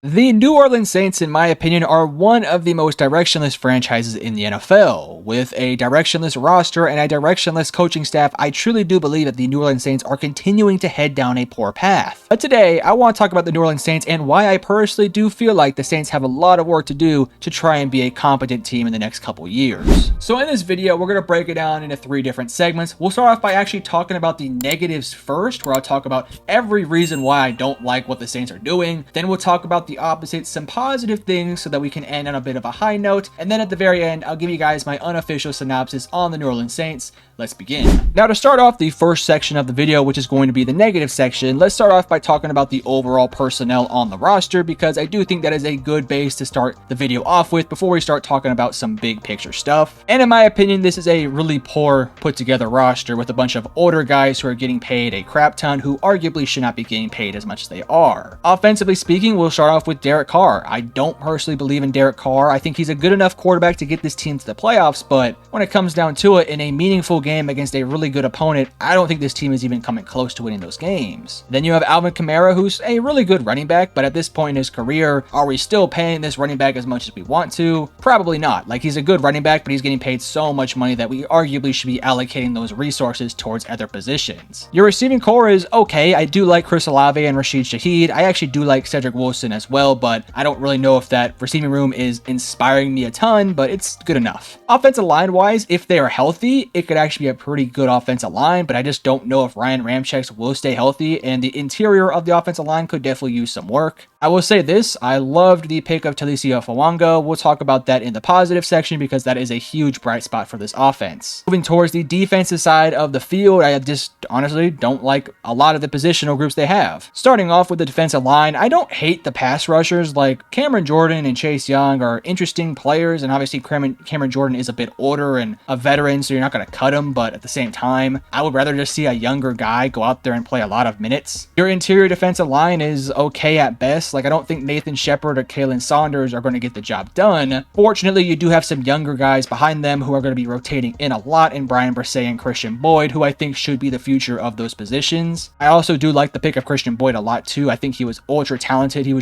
The New Orleans Saints, in my opinion, are one of the most directionless franchises in the NFL. With a directionless roster and a directionless coaching staff, I truly do believe that the New Orleans Saints are continuing to head down a poor path. But today, I want to talk about the New Orleans Saints and why I personally do feel like the Saints have a lot of work to do to try and be a competent team in the next couple years. So in this video, we're going to break it down into 3 different segments. We'll start off by actually talking about the negatives first, where I'll talk about every reason why I don't like what the Saints are doing. Then we'll talk about the opposite, some positive things, so that we can end on a bit of a high note. And then at the very end, I'll give you guys my unofficial synopsis on the New Orleans Saints. Let's begin. Now, to start off the first section of the video, which is going to be the negative section, let's start off by talking about the overall personnel on the roster, because I do think that is a good base to start the video off with before we start talking about some big picture stuff. And in my opinion, this is a really poor put together roster with a bunch of older guys who are getting paid a crap ton, who arguably should not be getting paid as much as they are. Offensively speaking, we'll start off with Derek Carr. I don't personally believe in Derek Carr. I think he's a good enough quarterback to get this team to the playoffs, but when it comes down to it, in a meaningful game against a really good opponent, I don't think this team is even coming close to winning those games. Then you have Alvin Kamara, who's a really good running back, but at this point in his career, are we still paying this running back as much as we want to? Probably not. Like, he's a good running back, but he's getting paid so much money that we arguably should be allocating those resources towards other positions. Your receiving core is okay. I do like Chris Olave and Rashid Shaheed. I actually do like Cedric Wilson as well, but I don't really know if that receiving room is inspiring me a ton, but it's good enough. Offensive line wise, if they are healthy, it could actually be a pretty good offensive line, but I just don't know if Ryan Ramczyk will stay healthy, and the interior of the offensive line could definitely use some work. I will say this, I loved the pick of Talicio Fawanga. We'll talk about that in the positive section because that is a huge bright spot for this offense. Moving towards the defensive side of the field, I just honestly don't like a lot of the positional groups they have. Starting off with the defensive line, I don't hate the pass rushers. Like Cameron Jordan and Chase Young are interesting players, and obviously Cameron Jordan is a bit older and a veteran, so you're not going to cut him, but at the same time, I would rather just see a younger guy go out there and play a lot of minutes. Your interior defensive line is okay at best. Like, I don't think Nathan Shepard or Kalen Saunders are going to get the job done. Fortunately, you do have some younger guys behind them who are going to be rotating in a lot in Brian Bresee and Christian Boyd, who I think should be the future of those positions. I also do like the pick of Christian Boyd a lot too. I think he was ultra talented. He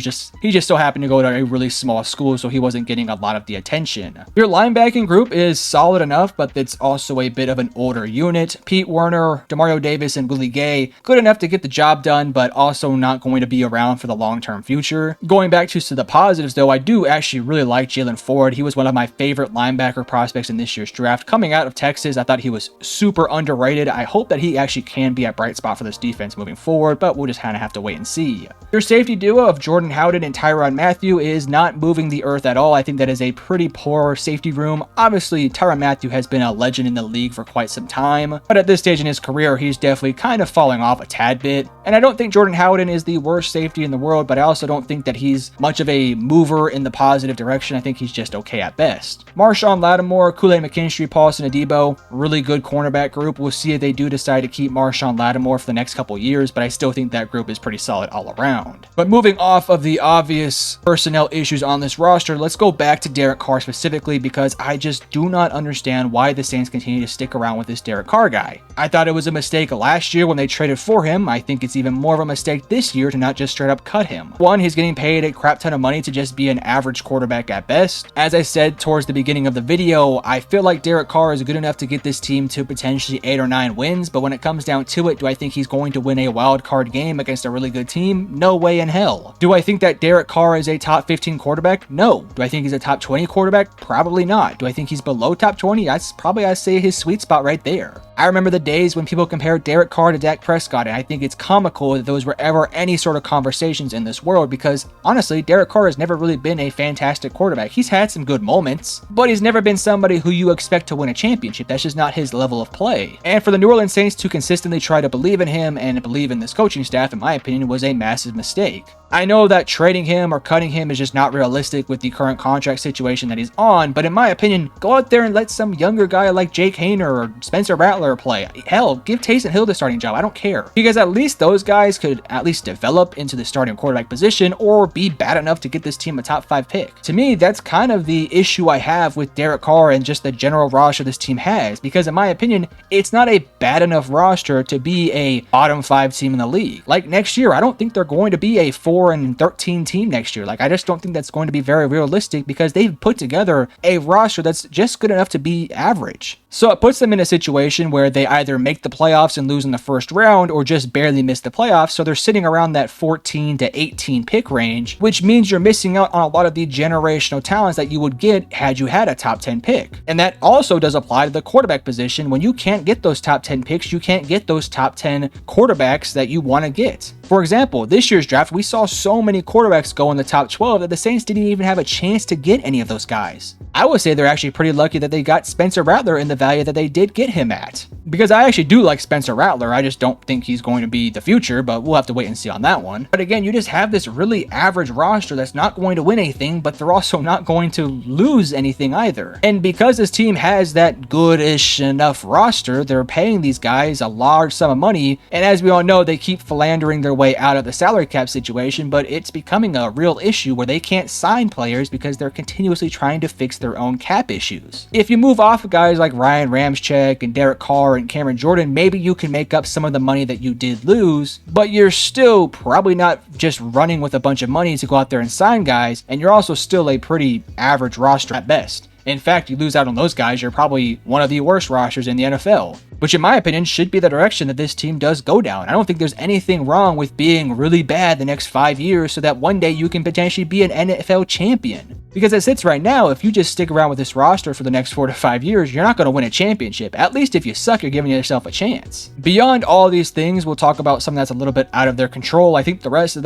just so happened to go to a really small school, so he wasn't getting a lot of the attention. Your linebacking group is solid enough, but it's also a bit of an older unit. Pete Werner, Demario Davis, and Willie Gay, good enough to get the job done, but also not going to be around for the long-term future. Going back to the positives though, I do actually really like Jaylan Ford. He was one of my favorite linebacker prospects in this year's draft. Coming out of Texas, I thought he was super underrated. I hope that he actually can be a bright spot for this defense moving forward, but we'll just kind of have to wait and see. Your safety duo of Jordan Howden and Tyrann Mathieu is not moving the earth at all. I think that is a pretty poor safety room. Obviously, Tyrann Mathieu has been a legend in the league for quite some time, but at this stage in his career, he's definitely kind of falling off a tad bit. And I don't think Jordan Howden is the worst safety in the world, but I also don't think that he's much of a mover in the positive direction. I think he's just okay at best. Marshawn Lattimore, Kool-Aid McKinstry, Paulson Adebo, really good cornerback group. We'll see if they do decide to keep Marshawn Lattimore for the next couple years, but I still think that group is pretty solid all around. But moving off of the obvious personnel issues on this roster, let's go back to Derek Carr specifically, because I just do not understand why the Saints continue to stick around with this Derek Carr guy. I thought it was a mistake last year when they traded for him. I think it's even more of a mistake this year to not just straight up cut him. One, he's getting paid a crap ton of money to just be an average quarterback at best. As I said towards the beginning of the video, I feel like Derek Carr is good enough to get this team to potentially 8 or 9 wins, but when it comes down to it, do I think he's going to win a wild card game against a really good team? No way in hell. Do I think that Derek Carr is a top 15 quarterback? No. Do I think he's a top 20 quarterback? Probably not. Do I think he's below top 20? That's probably, I'd say, his sweet spot right there. I remember the days when people compared Derek Carr to Dak Prescott, and I think it's comical that those were ever any sort of conversations in this world, because honestly, Derek Carr has never really been a fantastic quarterback. He's had some good moments, but he's never been somebody who you expect to win a championship. That's just not his level of play. And for the New Orleans Saints to consistently try to believe in him and believe in this coaching staff, in my opinion, was a massive mistake. I know that trading him or cutting him is just not realistic with the current contract situation that he's on, but in my opinion, go out there and let some younger guy like Jake Haener or or Spencer Rattler play. Hell, give Taysom Hill the starting job. I don't care. Because at least those guys could at least develop into the starting quarterback position or be bad enough to get this team a top 5 pick. To me, that's kind of the issue I have with Derek Carr and just the general roster this team has. Because in my opinion, it's not a bad enough roster to be a bottom 5 team in the league. Like next year, I don't think they're going to be a 4-13 team next year. Like I just don't think that's going to be very realistic because they've put together a roster that's just good enough to be average. So it puts them in a situation where they either make the playoffs and lose in the first round or just barely miss the playoffs. So they're sitting around that 14 to 18 pick range, which means you're missing out on a lot of the generational talents that you would get had you had a top 10 pick. And that also does apply to the quarterback position. When you can't get those top 10 picks, you can't get those top 10 quarterbacks that you want to get. For example, this year's draft, we saw so many quarterbacks go in the top 12 that the Saints didn't even have a chance to get any of those guys. I would say they're actually pretty lucky that they got Spencer Rattler in the value that they did get him at. Because I actually do like Spencer Rattler, I just don't think he's going to be the future, but we'll have to wait and see on that one. But again, you just have this really average roster that's not going to win anything, but they're also not going to lose anything either. And because this team has that good-ish enough roster, they're paying these guys a large sum of money, and as we all know, they keep philandering their way out of the salary cap situation, but it's becoming a real issue where they can't sign players because they're continuously trying to fix their own cap issues. If you move off of guys like Ryan Ramczyk and Derek Carr and Cameron Jordan, maybe you can make up some of the money that you did lose, but you're still probably not just running with a bunch of money to go out there and sign guys, and you're also still a pretty average roster at best. In fact, you lose out on those guys, you're probably one of the worst rosters in the NFL. Which in my opinion should be the direction that this team does go down. I don't think there's anything wrong with being really bad the next 5 years so that one day you can potentially be an NFL champion. Because as it sits right now, if you just stick around with this roster for the next 4 to 5 years, you're not going to win a championship. At least if you suck, you're giving yourself a chance. Beyond all these things, we'll talk about something that's a little bit out of their control. I think the rest of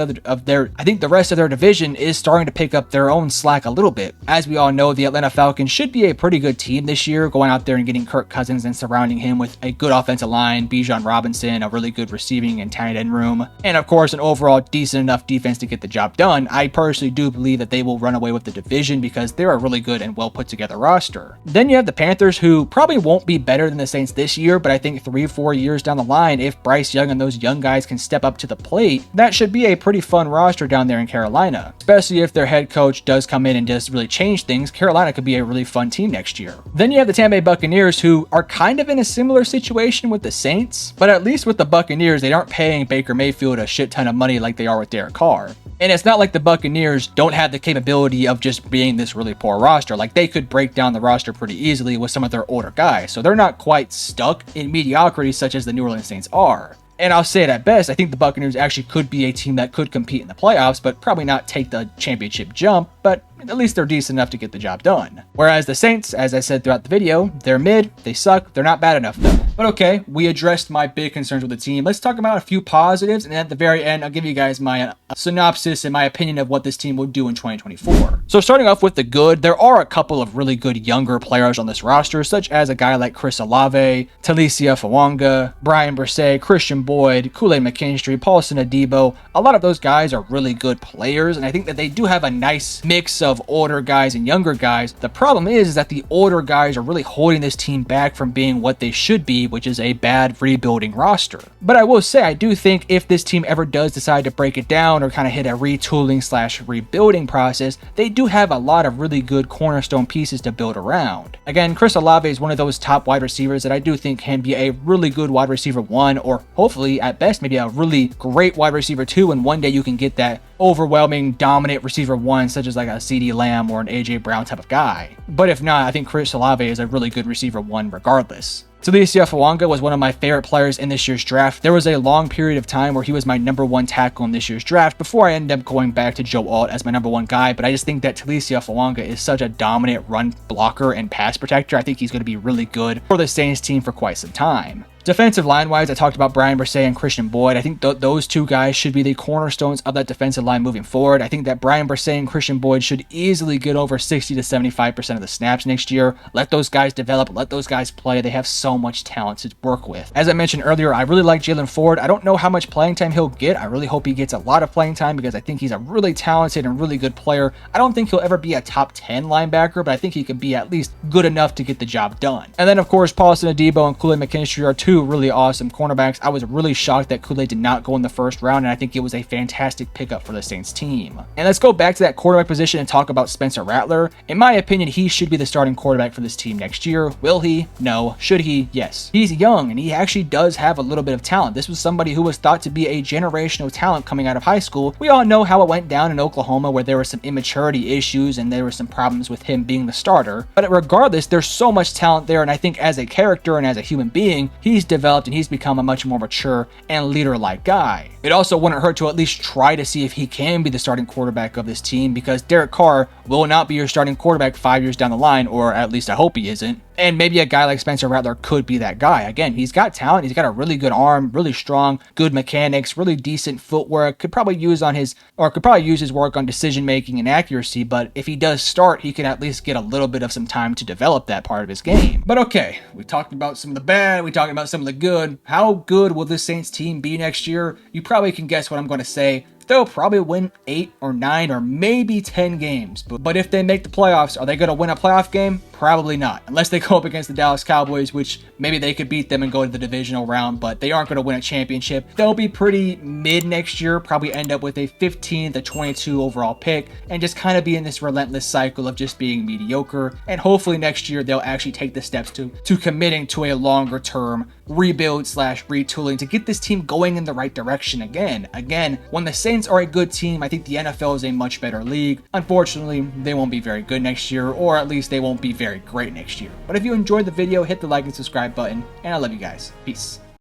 their division is starting to pick up their own slack a little bit. As we all know, the Atlanta Falcons should be a pretty good team this year, going out there and getting Kirk Cousins and surrounding him with a good offensive line, Bijan Robinson, a really good receiving and tight end room, and of course an overall decent enough defense to get the job done. I personally do believe that they will run away with the division because they're a really good and well put together roster. Then you have the Panthers, who probably won't be better than the Saints this year, but I think 3-4 years down the line, if Bryce Young and those young guys can step up to the plate, that should be a pretty fun roster down there in Carolina. Especially if their head coach does come in and does really change things, Carolina could be a really fun team next year. Then you have the Tampa Bay Buccaneers, who are kind of in a similar situation with the Saints, but at least with the Buccaneers, they aren't paying Baker Mayfield a shit ton of money like they are with Derek Carr. And it's not like the Buccaneers don't have the capability of just being this really poor roster. Like they could break down the roster pretty easily with some of their older guys, so they're not quite stuck in mediocrity such as the New Orleans Saints are. And I'll say it at best, I think the Buccaneers actually could be a team that could compete in the playoffs, but probably not take the championship jump, but at least they're decent enough to get the job done. Whereas the Saints, as I said throughout the video, they're mid, they suck, they're not bad enough though. But okay, we addressed my big concerns with the team. Let's talk about a few positives, and at the very end, I'll give you guys my synopsis and my opinion of what this team will do in 2024. So starting off with the good, there are a couple of really good younger players on this roster, such as a guy like Chris Olave, Talicia Fawanga, Brian Bresee, Christian Boyd, Kool-Aid McKinstry, Paulson Adebo. A lot of those guys are really good players, and I think that they do have a nice mix of older guys and younger guys. The problem is that the older guys are really holding this team back from being what they should be, which is a bad rebuilding roster. But I will say, I do think if this team ever does decide to break it down or kind of hit a retooling / rebuilding process, they do have a lot of really good cornerstone pieces to build around. Again, Chris Olave is one of those top wide receivers that I do think can be a really good wide receiver 1, or hopefully at best maybe a really great wide receiver 2, and one day you can get that overwhelming dominant receiver 1 such as like a CeeDee Lamb or an AJ Brown type of guy. But if not, I think Chris Olave is a really good receiver 1 regardless. Talicia Fawanga was one of my favorite players in this year's draft. There was a long period of time where he was my number 1 tackle in this year's draft before I ended up going back to Joe Alt as my number 1 guy, but I just think that Talicia Fawanga is such a dominant run blocker and pass protector. I think he's going to be really good for the Saints team for quite some time. Defensive line-wise, I talked about Brian Bresee and Christian Boyd. I think those two guys should be the cornerstones of that defensive line moving forward. I think that Brian Bresee and Christian Boyd should easily get over 60 to 75% of the snaps next year. Let those guys develop. Let those guys play. They have so much talent to work with. As I mentioned earlier, I really like Jaylan Ford. I don't know how much playing time he'll get. I really hope he gets a lot of playing time because I think he's a really talented and really good player. I don't think he'll ever be a top 10 linebacker, but I think he could be at least good enough to get the job done. And then, of course, Paulson Adebo and Kool-Aid McKinstry are two really awesome cornerbacks. I was really shocked that Kool-Aid did not go in the first round, and I think it was a fantastic pickup for the Saints team. And let's go back to that quarterback position and talk about Spencer Rattler. In my opinion, he should be the starting quarterback for this team next year. Will he? No. Should he? Yes. He's young, and he actually does have a little bit of talent. This was somebody who was thought to be a generational talent coming out of high school. We all know how it went down in Oklahoma, where there were some immaturity issues and there were some problems with him being the starter. But regardless, there's so much talent there, and I think as a character and as a human being, he's developed and he's become a much more mature and leader-like guy. It also wouldn't hurt to at least try to see if he can be the starting quarterback of this team, because Derek Carr will not be your starting quarterback 5 years down the line, or at least I hope he isn't. And maybe a guy like Spencer Rattler could be that guy. Again, he's got talent. He's got a really good arm, really strong, good mechanics, really decent footwork. Could probably use his work on decision making and accuracy. But if he does start, he can at least get a little bit of some time to develop that part of his game. But okay, we talked about some of the bad. We talked about some of the good. How good will this Saints team be next year? You probably can guess what I'm going to say. They'll probably win 8 or 9 or maybe 10 games. But if they make the playoffs, are they going to win a playoff game? Probably not. Unless they go up against the Dallas Cowboys, which maybe they could beat them and go to the divisional round, but they aren't going to win a championship. They'll be pretty mid next year, probably end up with a 15 to 22 overall pick, and just kind of be in this relentless cycle of just being mediocre. And hopefully next year, they'll actually take the steps to committing to a longer term rebuild / retooling to get this team going in the right direction again. Again, when the Saints are a good team, I think the NFL is a much better league. Unfortunately, they won't be very good next year, or at least they won't be very great next year. But if you enjoyed the video, hit the like and subscribe button, and I love you guys. Peace.